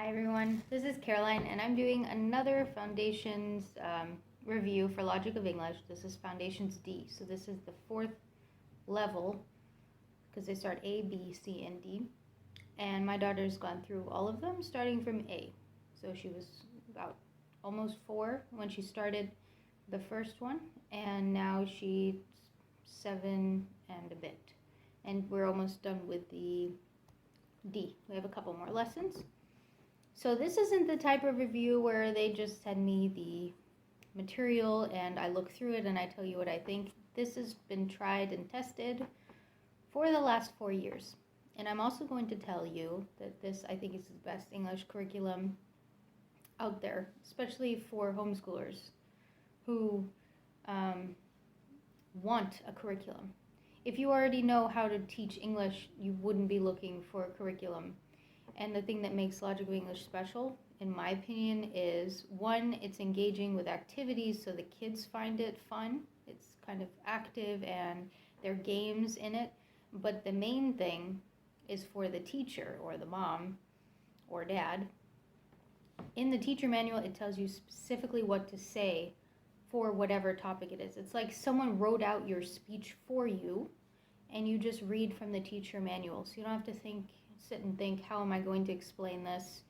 Hi everyone, this is Caroline and I'm doing another Foundations review for Logic of English. This is Foundations D, so this is the fourth level because they start A, B, C, and D. And my daughter's gone through all of them starting from A. So she was about almost 4 when she started the first one, and now she's 7 and a bit. And we're almost done with the D. We have a couple more lessons. So this isn't the type of review where they just send me the material and I look through it and I tell you what I think. This has been tried and tested for the last 4 years. And I'm also going to tell you that this, I think, is the best English curriculum out there, especially for homeschoolers who want a curriculum. If you already know how to teach English, you wouldn't be looking for a curriculum. And the thing that makes Logic of English special, in my opinion, is one, it's engaging with activities so the kids find it fun. It's kind of active and there are games in it. But the main thing is for the teacher or the mom or dad. In the teacher manual, it tells you specifically what to say for whatever topic it is. It's like someone wrote out your speech for you and you just read from the teacher manual. So you don't have to sit and think, how am I going to explain this?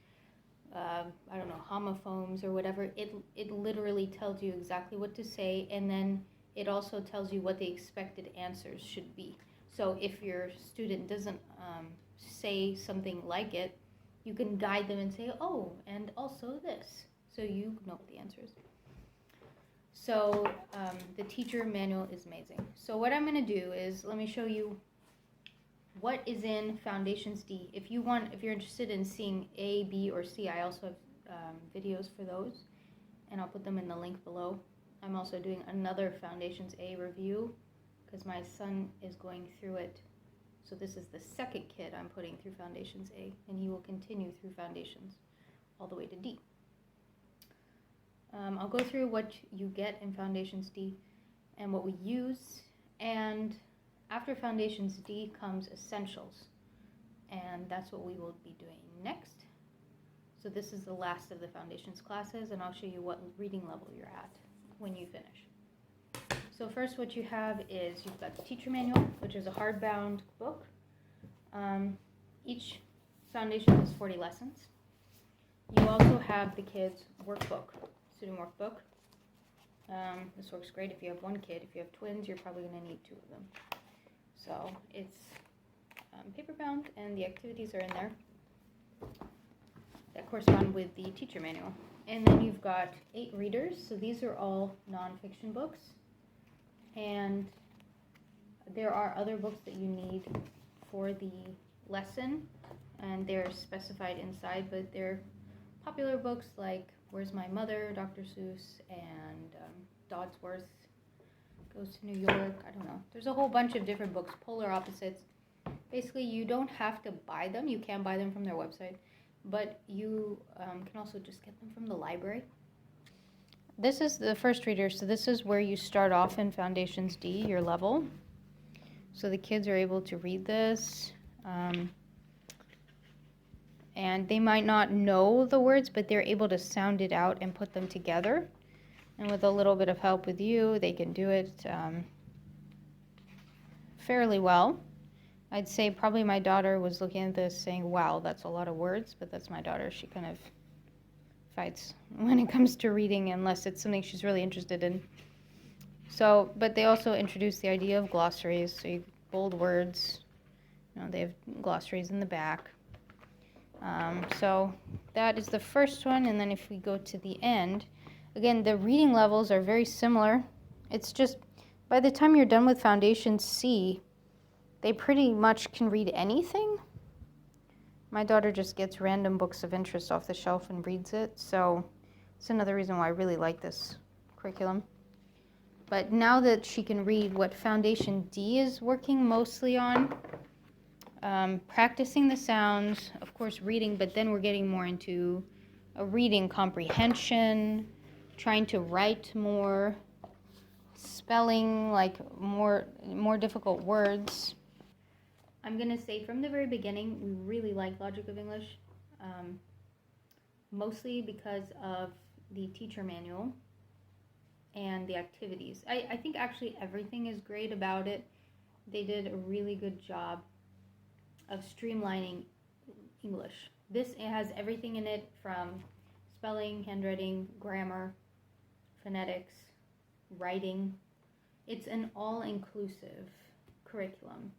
I don't know, homophones or whatever. It literally tells you exactly what to say, and then it also tells you what the expected answers should be. So if your student doesn't say something like it, you can guide them and say, oh, and also this. So you know what the answer is. So the teacher manual is amazing. So what I'm going to do is, let me show you what is in Foundations D. If you're interested in seeing A, B, or C, I also have videos for those, and I'll put them in the link below. I'm also doing another Foundations A review because my son is going through it. So this is the second kid I'm putting through Foundations A, and he will continue through Foundations all the way to D. I'll go through what you get in Foundations D and what we use, and after Foundations D comes Essentials, and that's what we will be doing next. So this is the last of the Foundations classes, and I'll show you what reading level you're at when you finish. So first what you have is, you've got the teacher manual, which is a hardbound book. Each foundation has 40 lessons. You also have the kids' workbook, student workbook. This works great if you have one kid. If you have twins, you're probably going to need 2 of them. So it's paper bound, and the activities are in there that correspond with the teacher manual. And then you've got 8 readers, so these are all nonfiction books. And there are other books that you need for the lesson, and they're specified inside, but they're popular books like Where's My Mother, Dr. Seuss, and Dodsworth Goes to New York. I don't know. There's a whole bunch of different books, polar opposites. Basically, you don't have to buy them. You can buy them from their website, but you can also just get them from the library. This is the first reader, so this is where you start off in Foundations D, your level. So the kids are able to read this, and they might not know the words, but they're able to sound it out and put them together. And with a little bit of help with you, they can do it fairly well. I'd say probably my daughter was looking at this saying, wow, that's a lot of words, but that's my daughter. She kind of fights when it comes to reading unless it's something she's really interested in. So, but they also introduce the idea of glossaries, so you bold words. You know, they have glossaries in the back. So that is the first one, and then if we go to the end, again, the reading levels are very similar. It's just, by the time you're done with Foundation C, they pretty much can read anything. My daughter just gets random books of interest off the shelf and reads it, so it's another reason why I really like this curriculum. But now that she can read, what Foundation D is working mostly on, practicing the sounds, of course reading, but then we're getting more into a reading comprehension, trying to write more, spelling, like more difficult words. I'm going to say from the very beginning, we really like Logic of English. mostly because of the teacher manual and the activities. I think actually everything is great about it. They did a really good job of streamlining English. It has everything in it from spelling, handwriting, grammar, phonetics, writing. It's an all-inclusive curriculum,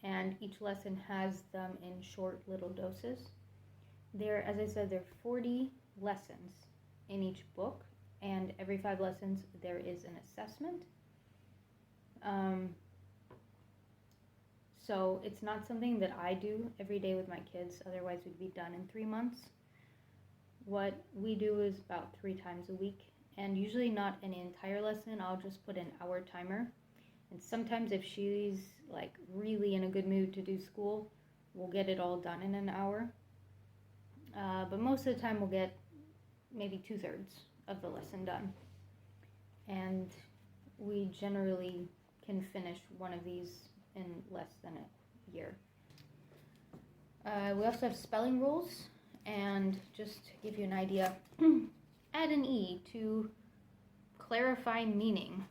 and each lesson has them in short little doses. As I said, there are 40 lessons in each book, and every 5 lessons there is an assessment. So it's not something that I do every day with my kids, otherwise we'd be done in 3 months. What we do is about 3 times a week, and usually not an entire lesson. I'll just put an hour timer, and sometimes if she's like really in a good mood to do school, we'll get it all done in an hour. But most of the time we'll get maybe 2/3 of the lesson done, and we generally can finish one of these in less than a year. We also have spelling rules, and just to give you an idea, add an E to clarify meaning.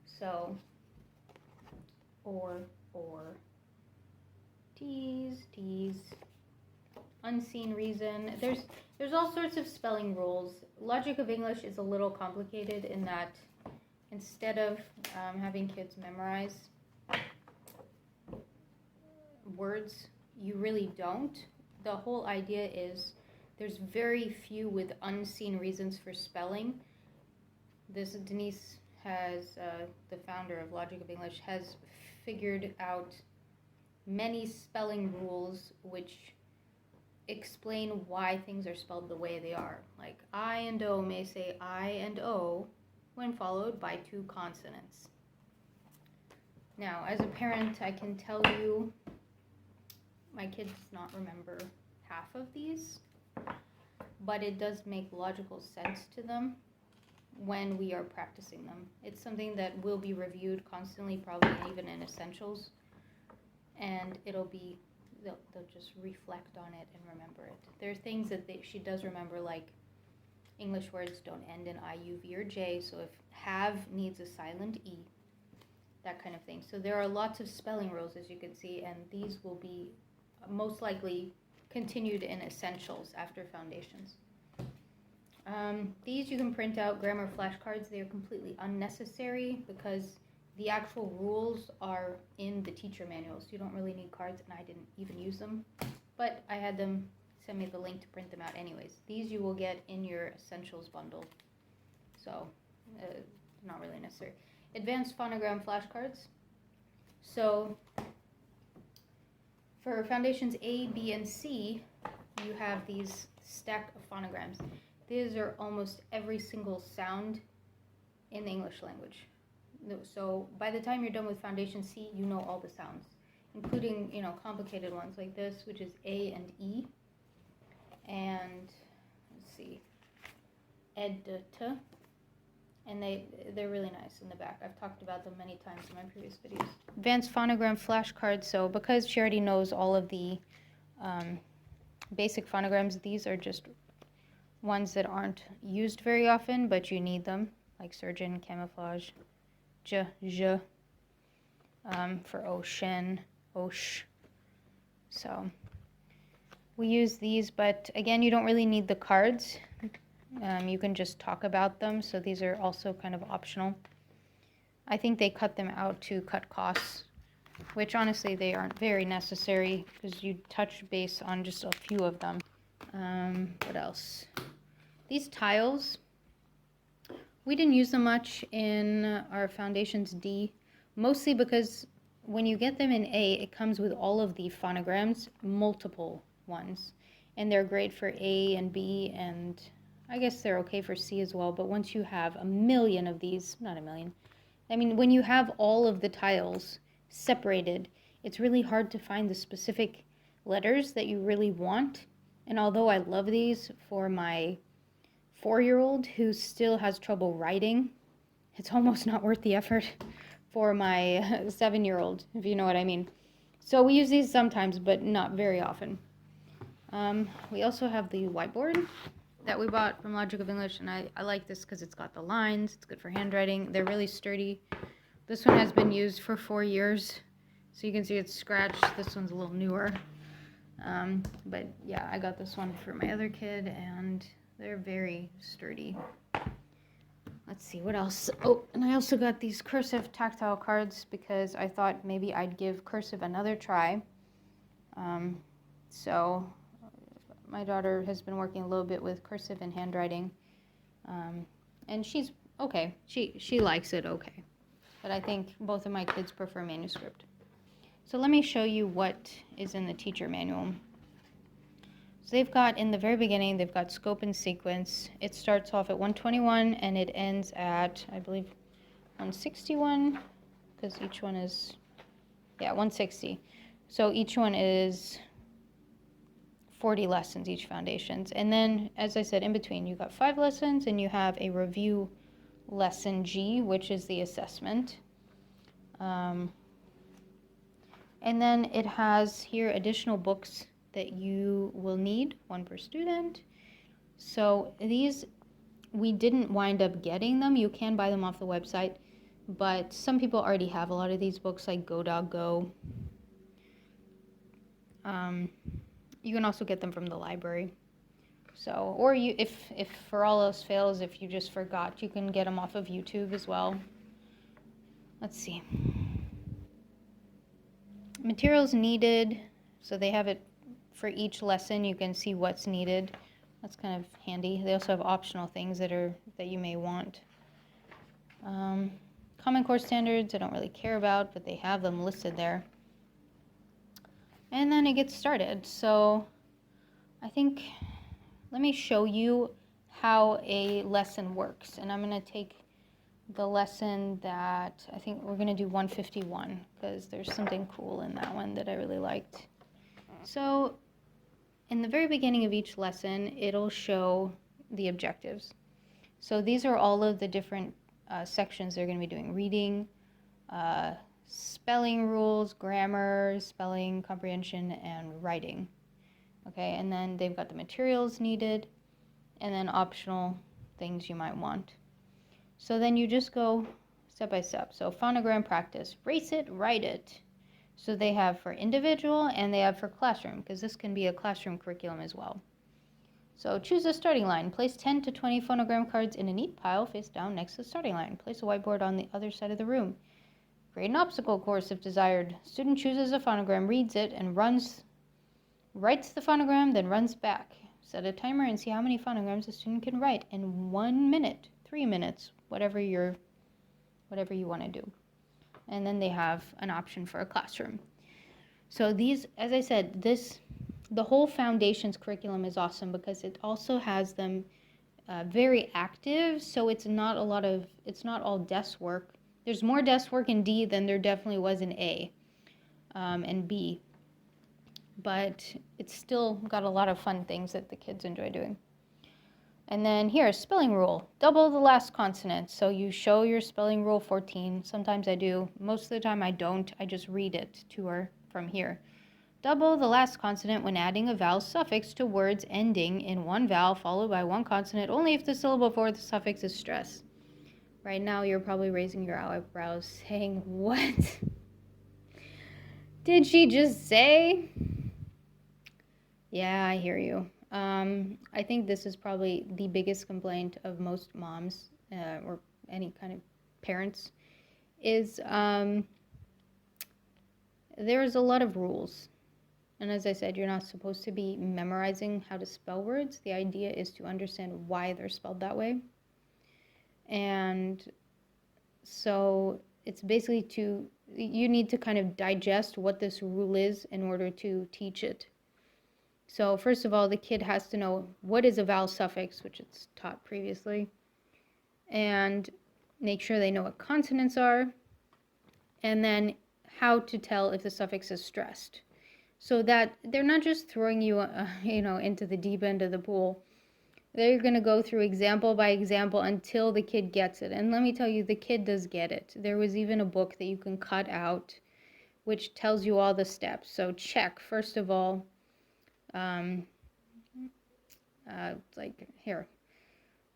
So, or, tease, unseen reason. There's all sorts of spelling rules. Logic of English is a little complicated in that instead of having kids memorize words, you really don't. The whole idea is there's very few with unseen reasons for spelling. Denise has, the founder of Logic of English, has figured out many spelling rules which explain why things are spelled the way they are. Like I and O may say I and O when followed by 2 consonants. Now, as a parent, I can tell you my kid does not remember half of these, but it does make logical sense to them when we are practicing them. It's something that will be reviewed constantly, probably even in essentials, and they'll just reflect on it and remember it. There are things that she does remember, like English words don't end in I, U, V, or J, so if have needs a silent E, that kind of thing. So there are lots of spelling rules, as you can see, and these will be most likely continued in essentials after foundations. These you can print out, grammar flashcards. They are completely unnecessary because the actual rules are in the teacher manual, so you don't really need cards, and I didn't even use them, but I had them send me the link to print them out anyways. These you will get in your essentials bundle, so not really necessary. Advanced phonogram flashcards. So for foundations A, B, and C, you have these stack of phonograms. These are almost every single sound in the English language. So by the time you're done with foundation C, you know all the sounds, including, complicated ones like this, which is A and E. And let's see, ed, t, and they're really nice in the back. I've talked about them many times in my previous videos. Advanced phonogram flashcards. So because she already knows all of the basic phonograms, these are just ones that aren't used very often, but you need them, like surgeon, camouflage, j, zh, for ocean, osh. So we use these, but again, you don't really need the cards. You can just talk about them, so these are also kind of optional. I think they cut them out to cut costs, which honestly they aren't very necessary because you touch base on just a few of them. What else? These tiles, we didn't use them much in our foundations D, mostly because when you get them in A, it comes with all of the phonograms, multiple ones, and they're great for A and B, and I guess they're okay for C as well. But once you have a million of these, not a million, when you have all of the tiles separated, it's really hard to find the specific letters that you really want. And although I love these for my 4-year-old who still has trouble writing, it's almost not worth the effort for my 7-year-old, if you know what I mean. So we use these sometimes, but not very often. We also have the whiteboard that we bought from Logic of English, and I like this because it's got the lines. It's good for handwriting. They're really sturdy. This one has been used for 4 years, so you can see it's scratched. This one's a little newer. But yeah, I got this one for my other kid, and they're very sturdy. Let's see, what else? Oh, and I also got these cursive tactile cards because I thought maybe I'd give cursive another try. So my daughter has been working a little bit with cursive and handwriting, and she's okay. She likes it okay, but I think both of my kids prefer manuscript. So let me show you what is in the teacher manual. So they've got, in the very beginning, they've got scope and sequence. It starts off at 121 and it ends at, I believe, 161, because each one is, yeah, 160. So each one is 40 lessons, each foundations. And then, as I said, in between, you've got 5 lessons and you have a review lesson G, which is the assessment. And then it has here additional books that you will need, 1 per student. So these, we didn't wind up getting them. You can buy them off the website, but some people already have a lot of these books, like Go Dog Go. You can also get them from the library. So, or you, if for all else fails, if you just forgot, you can get them off of YouTube as well. Let's see. Materials needed, so they have it for each lesson. You can see what's needed. That's kind of handy. They also have optional things that you may want. Common Core standards I don't really care about, but they have them listed there. And then it gets started. So I think, let me show you how a lesson works. And I'm going to take the lesson that I think we're going to do 151 because there's something cool in that one that I really liked. So in the very beginning of each lesson, it'll show the objectives. So these are all of the different sections they're going to be doing: reading, spelling rules, grammar, spelling, comprehension, and writing. Okay, and then they've got the materials needed, and then optional things you might want. So then you just go step by step. So phonogram practice, race it, write it. So they have for individual and they have for classroom, because this can be a classroom curriculum as well. So choose a starting line. Place 10 to 20 phonogram cards in a neat pile face down next to the starting line. Place a whiteboard on the other side of the room. Create an obstacle course if desired. Student chooses a phonogram, reads it, and writes the phonogram, then runs back. Set a timer and see how many phonograms a student can write in 1 minute, 3 minutes, whatever you want to do. And then they have an option for a classroom. So these, as I said, the whole foundations curriculum is awesome because it also has them very active. So it's not all desk work. There's more desk work in D than there definitely was in A and B. But it's still got a lot of fun things that the kids enjoy doing. And then here, spelling rule. Double the last consonant. So you show your spelling rule 14. Sometimes I do. Most of the time I don't. I just read it to her from here. Double the last consonant when adding a vowel suffix to words ending in one vowel followed by one consonant, only if the syllable before the suffix is stressed. Right now you're probably raising your eyebrows saying, what did she just say? Yeah, I hear you. I think this is probably the biggest complaint of most moms or any kind of parents is there's a lot of rules. And as I said, you're not supposed to be memorizing how to spell words. The idea is to understand why they're spelled that way. And so it's basically you need to kind of digest what this rule is in order to teach it. So first of all, the kid has to know what is a vowel suffix, which it's taught previously, and make sure they know what consonants are, and then how to tell if the suffix is stressed. So that they're not just throwing you, into the deep end of the pool. They're going to go through example by example until the kid gets it. And let me tell you, the kid does get it. There was even a book that you can cut out which tells you all the steps. So check, first of all, It's like, here.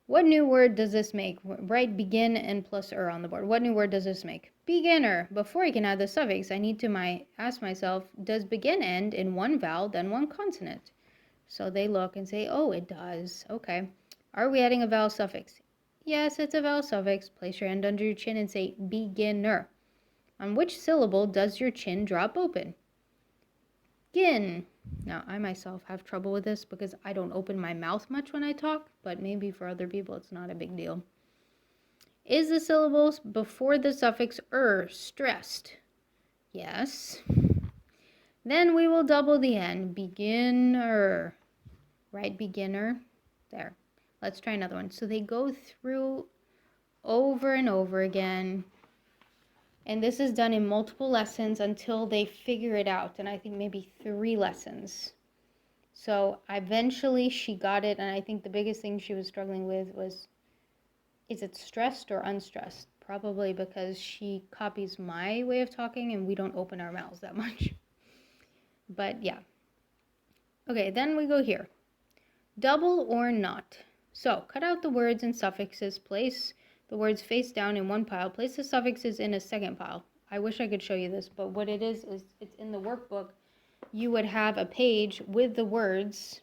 What new word does this make? Write begin and plus on the board. What new word does this make? Beginner. Before I can add the suffix, I need to ask myself, does begin end in one vowel, then one consonant? So they look and say, oh, it does. Okay. Are we adding a vowel suffix? Yes, it's a vowel suffix. Place your hand under your chin and say beginner. On which syllable does your chin drop open? Gin. Now, I myself have trouble with this because I don't open my mouth much when I talk, but maybe for other people it's not a big deal. Is the syllables before the suffix stressed? Yes. Then we will double the N. Beginner. Right, beginner. There. Let's try another one. So they go through over and over again. And this is done in multiple lessons until they figure it out. And I think maybe 3 lessons. So eventually she got it. And I think the biggest thing she was struggling with was, is it stressed or unstressed? Probably because she copies my way of talking and we don't open our mouths that much. But yeah. Okay, then we go here. Double or not. So cut out the words and suffixes. Place the words face down in one pile. Place the suffixes in a second pile. I wish I could show you this, but what it is it's in the workbook. You would have a page with the words.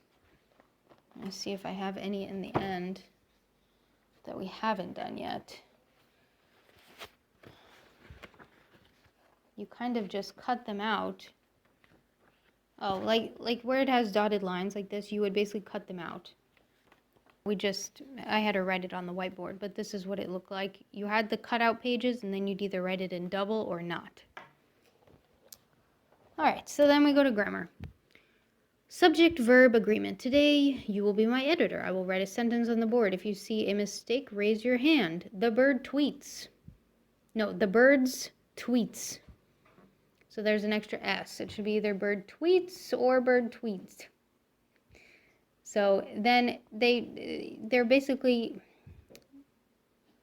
Let's see if I have any in the end that we haven't done yet. You kind of just cut them out. Oh, like where it has dotted lines like this, you would basically cut them out. I had to write it on the whiteboard, but this is what it looked like. You had the cutout pages, and then you'd either write it in double or not. All right, so then we go to grammar. Subject-verb agreement. Today, you will be my editor. I will write a sentence on the board. If you see a mistake, raise your hand. The bird tweets. No, the bird's tweets. So there's an extra S. It should be either bird tweets or bird tweets. So then they're basically,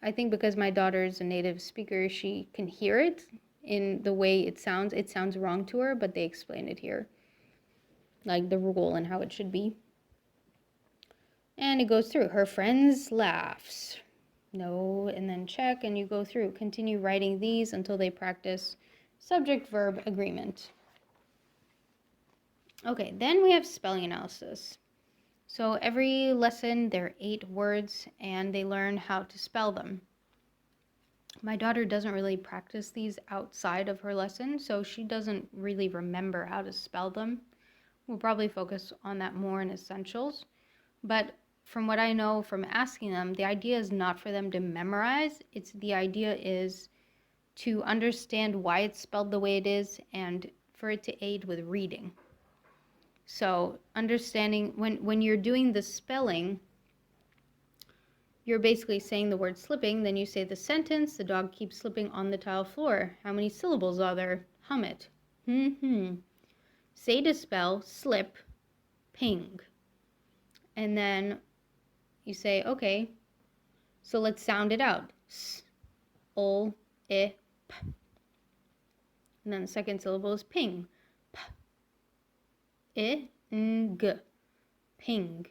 I think because my daughter is a native speaker, she can hear it in the way it sounds. It sounds wrong to her, but they explain it here, like the rule and how it should be. And it goes through. Her friends laughs. No, and then check, and you go through. Continue writing these until they practice subject-verb agreement. Okay, then we have spelling analysis. So every lesson, there are 8 words, and they learn how to spell them. My daughter doesn't really practice these outside of her lesson, so she doesn't really remember how to spell them. We'll probably focus on that more in essentials. But from what I know from asking them, the idea is not for them to memorize. The idea is to understand why it's spelled the way it is and for it to aid with reading. So understanding when you're doing the spelling, you're basically saying the word slipping, then you say the sentence, the dog keeps slipping on the tile floor. How many syllables are there? Hum it. Say to spell slip, ping. And then you say, okay, so let's sound it out. S, ol, I, p. And then the second syllable is ping. P, I, N, G. Ping.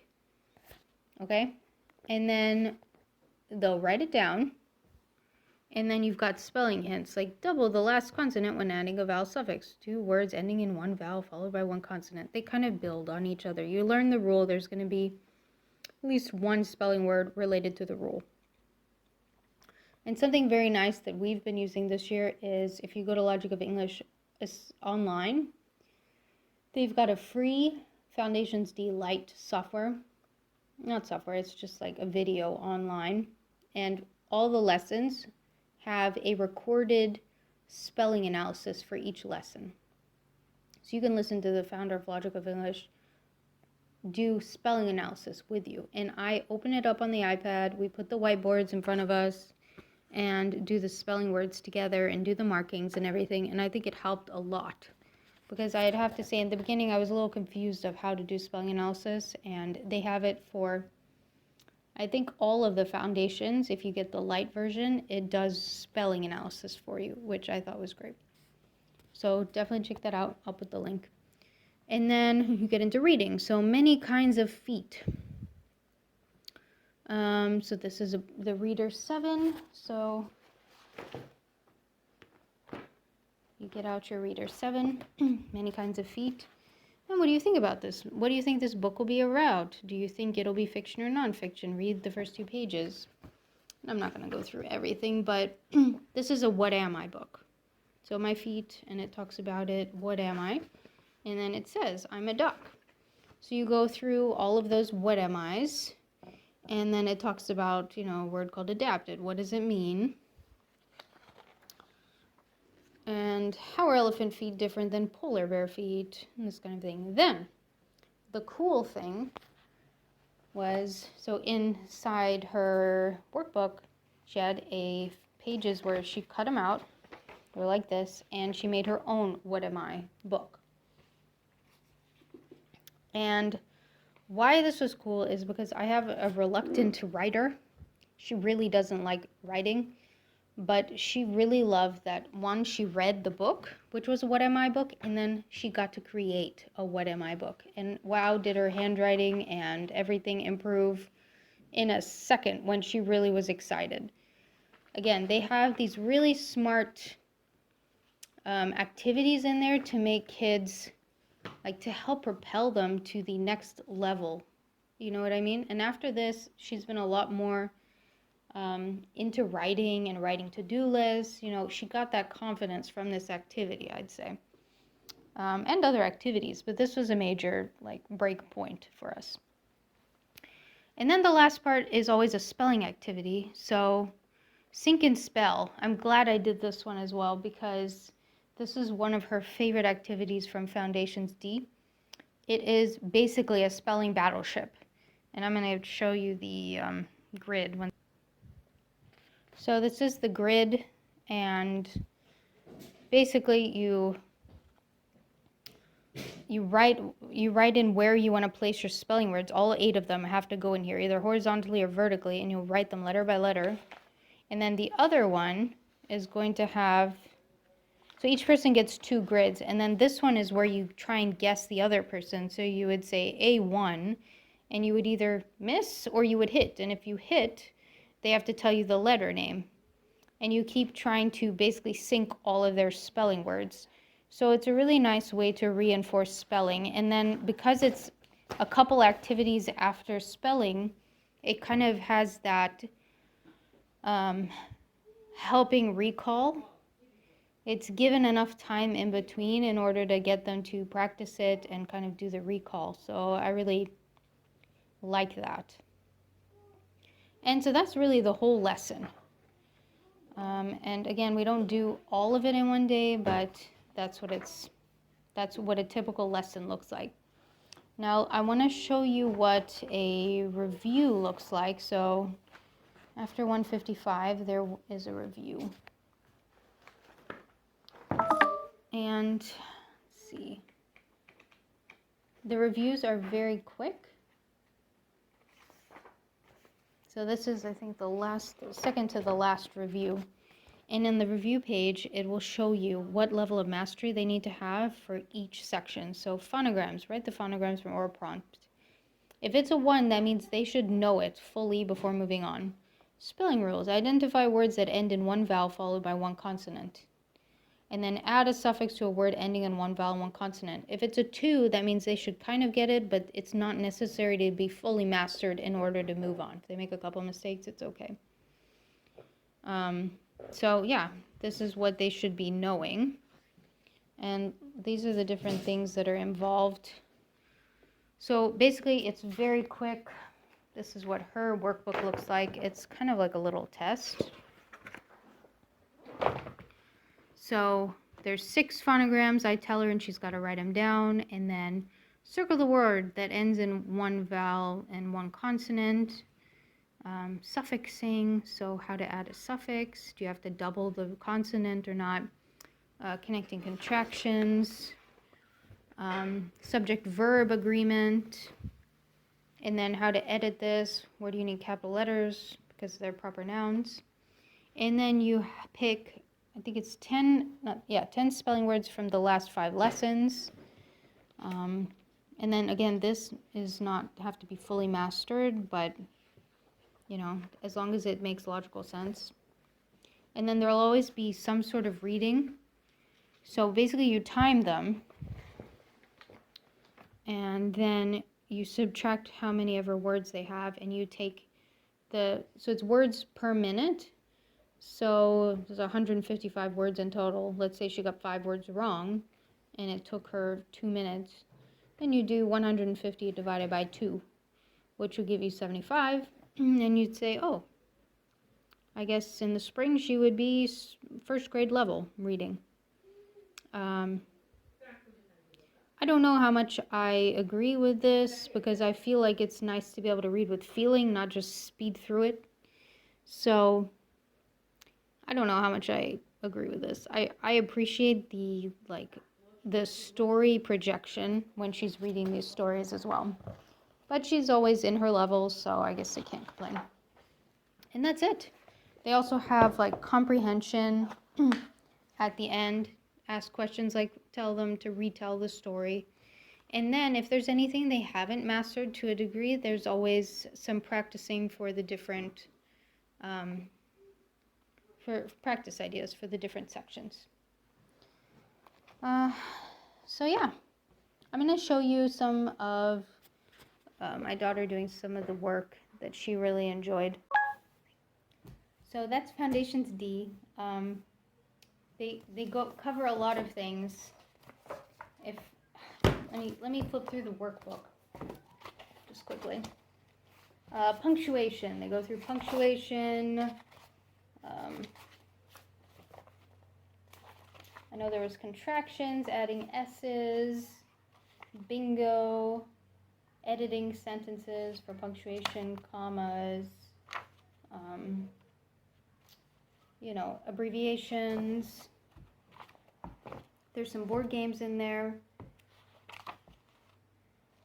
Okay? And then they'll write it down. And then you've got spelling hints, like double the last consonant when adding a vowel suffix. 2 words ending in one vowel followed by one consonant. They kind of build on each other. You learn the rule. There's going to be at least one spelling word related to the rule. And something very nice that we've been using this year is if you go to Logic of English online, they've got a free Foundations D Lite software. Not software, it's just like a video online. And all the lessons have a recorded spelling analysis for each lesson. So you can listen to the founder of Logic of English do spelling analysis with you. And I open it up on the iPad, we put the whiteboards in front of us, and do the spelling words together and do the markings and everything. And I think it helped a lot. Because I'd have to say in the beginning I was a little confused of how to do spelling analysis, and they have it for, I think, all of the foundations. If you get the light version, it does spelling analysis for you, which I thought was great. So definitely check that out. I'll put the link. And then you get into reading. So many kinds of feet. So this is the Reader 7. So you get out your Reader 7, many kinds of feet. And what do you think about this? What do you think this book will be about? Do you think it'll be fiction or nonfiction? Read the first 2 pages. I'm not going to go through everything, but this is a what am I book. So my feet, and it talks about it, what am I? And then it says, I'm a duck. So you go through all of those what am I's, and then it talks about, a word called adapted. What does it mean? And how are elephant feet different than polar bear feet? And this kind of thing. Then, the cool thing was, so inside her workbook, she had pages where she cut them out, or like this, and she made her own What Am I book. And why this was cool is because I have a reluctant writer. She really doesn't like writing, but she really loved that, one, she read the book, which was a What Am I book, and then she got to create a What Am I book. And wow, did her handwriting and everything improve in a second when she really was excited. Again, they have these really smart activities in there to make kids, like, to help propel them to the next level. You know what I mean? And after this, she's been a lot more into writing and writing to-do lists. She got that confidence from this activity, I'd say, and other activities, but this was a major break point for us. And then the last part is always a spelling activity. So Sync and Spell. I'm glad I did this one as well, because this is one of her favorite activities from Foundations D. It is basically a spelling battleship, and I'm going to show you the grid. So this is the grid, and basically you write in where you want to place your spelling words. All 8 of them have to go in here, either horizontally or vertically, and you'll write them letter by letter. And then the other one is going to have, so each person gets 2 grids, and then this one is where you try and guess the other person. So you would say A1, and you would either miss or you would hit. And if you hit, they have to tell you the letter name. And you keep trying to basically sync all of their spelling words. So it's a really nice way to reinforce spelling. And then because it's a couple activities after spelling, it kind of has that helping recall. It's given enough time in between in order to get them to practice it and kind of do the recall. So I really like that. And so that's really the whole lesson. And again, we don't do all of it in one day, but that's what a typical lesson looks like. Now I want to show you what a review looks like. So after 155, there is a review. And let's see. The reviews are very quick. So this is, I think, the second to the last review. And in the review page, it will show you what level of mastery they need to have for each section. So phonograms, write the phonograms from or prompt. If it's a 1, that means they should know it fully before moving on. Spelling rules, identify words that end in 1 vowel followed by 1 consonant. And then add a suffix to a word ending in 1 vowel and 1 consonant. If it's a 2, that means they should kind of get it, but it's not necessary to be fully mastered in order to move on. If they make a couple mistakes, it's okay. So yeah, this is what they should be knowing. And these are the different things that are involved. So basically, it's very quick. This is what her workbook looks like. It's kind of like a little test. So there's 6 phonograms. I tell her, and she's got to write them down. And then circle the word that ends in 1 vowel and 1 consonant. Suffixing, so how to add a suffix. Do you have to double the consonant or not? Connecting contractions. Subject-verb agreement. And then how to edit this. Where do you need capital letters? Because they're proper nouns. And then you pick, I think it's 10 spelling words from the last 5 lessons. And then again, this is not have to be fully mastered, but you know, as long as it makes logical sense. And then there'll always be some sort of reading. So basically you time them, and then you subtract how many ever words they have, and you take so it's words per minute. So there's 155 words in total. Let's say she got 5 words wrong, and it took her 2 minutes. Then you do 150 divided by 2, which will give you 75. And you'd say, oh, I guess in the spring she would be first grade level reading. I don't know how much I agree with this, because I feel like it's nice to be able to read with feeling, not just speed through it. So I don't know how much I agree with this. I appreciate the story projection when she's reading these stories as well. But she's always in her level, so I guess I can't complain. And that's it. They also have like comprehension at the end. Ask questions like tell them to retell the story. And then if there's anything they haven't mastered to a degree, there's always some practicing for the different, for practice ideas for the different sections. So yeah, I'm going to show you some of my daughter doing some of the work that she really enjoyed. So that's Foundations D. They cover a lot of things. Let me flip through the workbook just quickly. Punctuation. They go through punctuation. I know there was contractions, adding S's, bingo, editing sentences for punctuation, commas, abbreviations. There's some board games in there.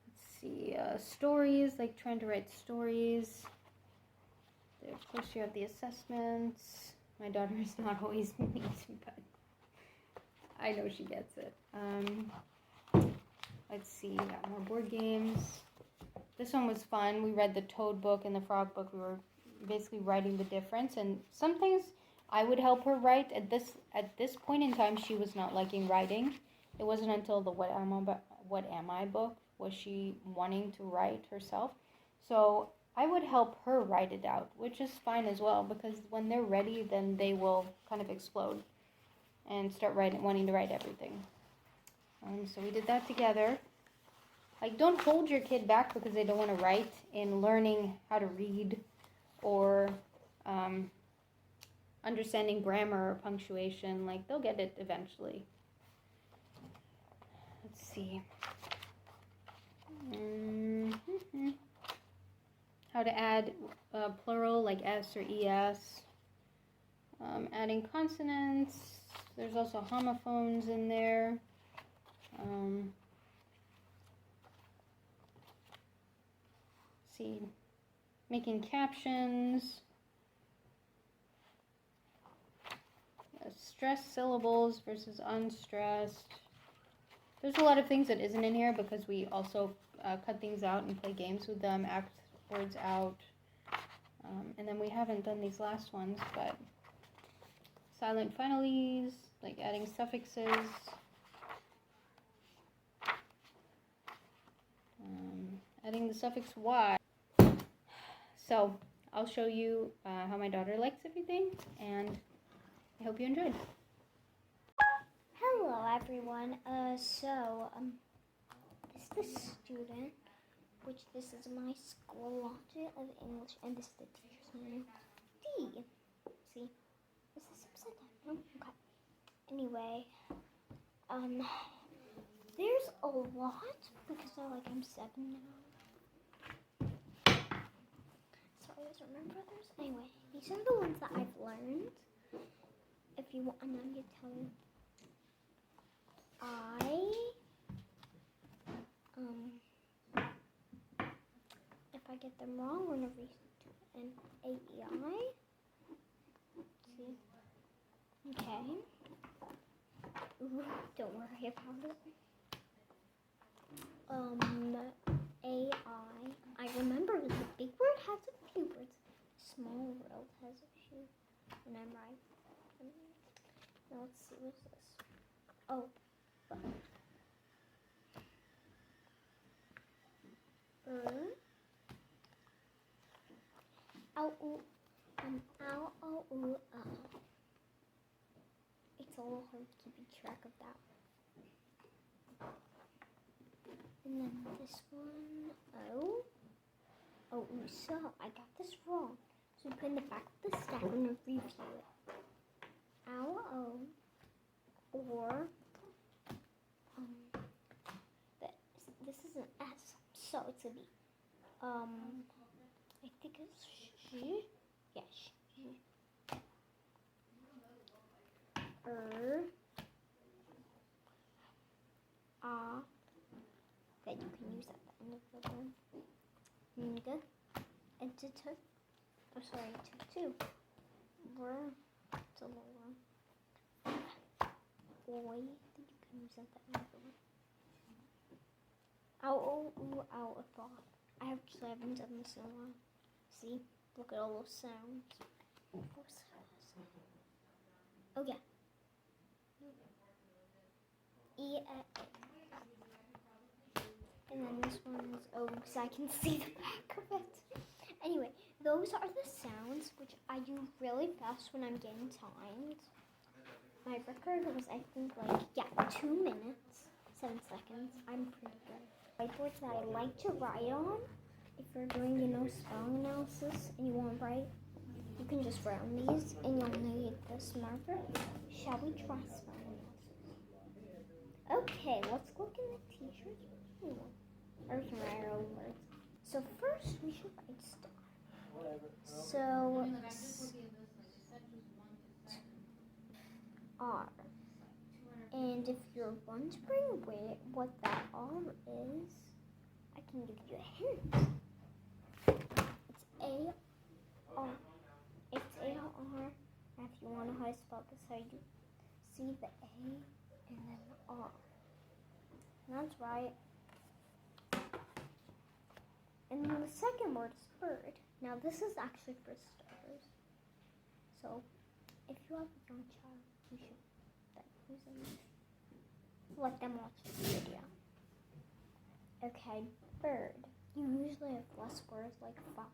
Let's see, stories, like trying to write stories. There, of course, you have the assessments. My daughter is not always neat, but I know she gets it. Let's see, got more board games. This one was fun. We read the Toad book and the Frog book. We were basically writing the difference, and some things I would help her write. At this point in time, she was not liking writing. It wasn't until the What Am I book was she wanting to write herself. So I would help her write it out, which is fine as well, because when they're ready, then they will kind of explode and start wanting to write everything. So we did that together. Like, don't hold your kid back because they don't want to write in learning how to read or understanding grammar or punctuation. Like, they'll get it eventually. Let's see. How to add plural like S or ES. Adding consonants. There's also homophones in there. See, making captions. Stressed syllables versus unstressed. There's a lot of things that isn't in here because we also cut things out and play games with them, act words out. And then we haven't done these last ones, but silent finales, like adding suffixes. Adding the suffix Y. So I'll show you how my daughter likes everything, and I hope you enjoyed. Hello everyone. This is the student, which this is my school logic of English, and this is the teacher's name, D. See, is this upside down? No? Okay. Anyway, there's a lot because I'm 7 now. So I always remember others. Anyway, these are the ones that I've learned. If you want, I'm going to tell you. If I get them wrong, we're going to redo an AEI. See? Okay. Ooh, don't worry about it. AI. I remember the big word has a few words. world has a few when I'm right. Now let's see, what's this? Oh, ow, ooh, ow, oh, ooh, It's a little hard keeping track of that. And then this one, oh, ooh, so I got this wrong. So we put in the back of the stack and review it. Ow, oh, or this is an S, so it's a B. I think it's sh. Yeah, sh. That you can use at the end of the word. Nigga, editor. Oh, sorry, two. It's a little one. Boy, that you can use at the end of the word. Ow, oh, ooh, ow, a thought. I haven't done this in a while. See? Look at all those sounds. Oh, yeah. And then this one is O, because I can see the back of it. Anyway, those are the sounds which I do really fast when I'm getting timed. My record was, I think, 2 minutes, 7 seconds. I'm pretty good. Whiteboards that I like to write on, if you're doing, spelling analysis and you want to write, you can just write on these and you'll need this marker. Shall we try spelling analysis? Okay, let's look in the teacher's manual. Or we can write our own words. So first we should write star. So R. And if you're wondering what that R is, I can give you a hint. It's A-R. It's A-R. And if you want to know how to spell this, how you see the A and then the R. And that's right. And then the second word is bird. Now this is actually for starters. So if you have a young child, you should let them watch this video. Okay, bird. You usually have less words, like 5,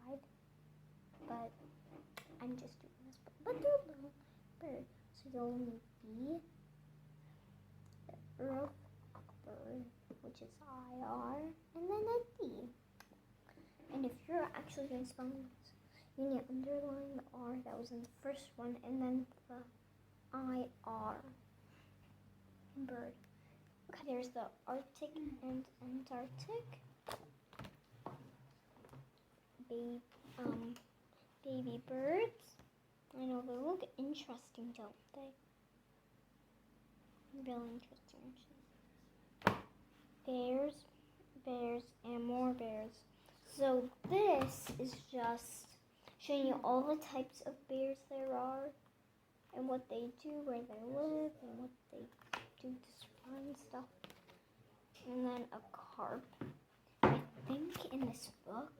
but I'm just doing this. But they're little bird. So you'll only B, the bird, which is I-R, and then a D. And if you're actually going to spell this, you need to underline the R that was in the first one, and then the I-R. Bird. Okay, there's the Arctic and Antarctic. Baby birds. I know they look interesting, don't they? Really interesting. Bears, and more bears. So this is just showing you all the types of bears there are, and what they do, where they live, and what they do to find stuff. And then a carp. I think in this book,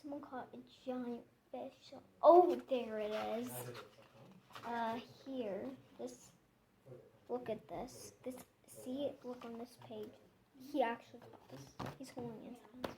someone caught a giant fish. Oh, there it is. Here. Look at this. See it? Look on this page. He actually caught this. He's holding his hands.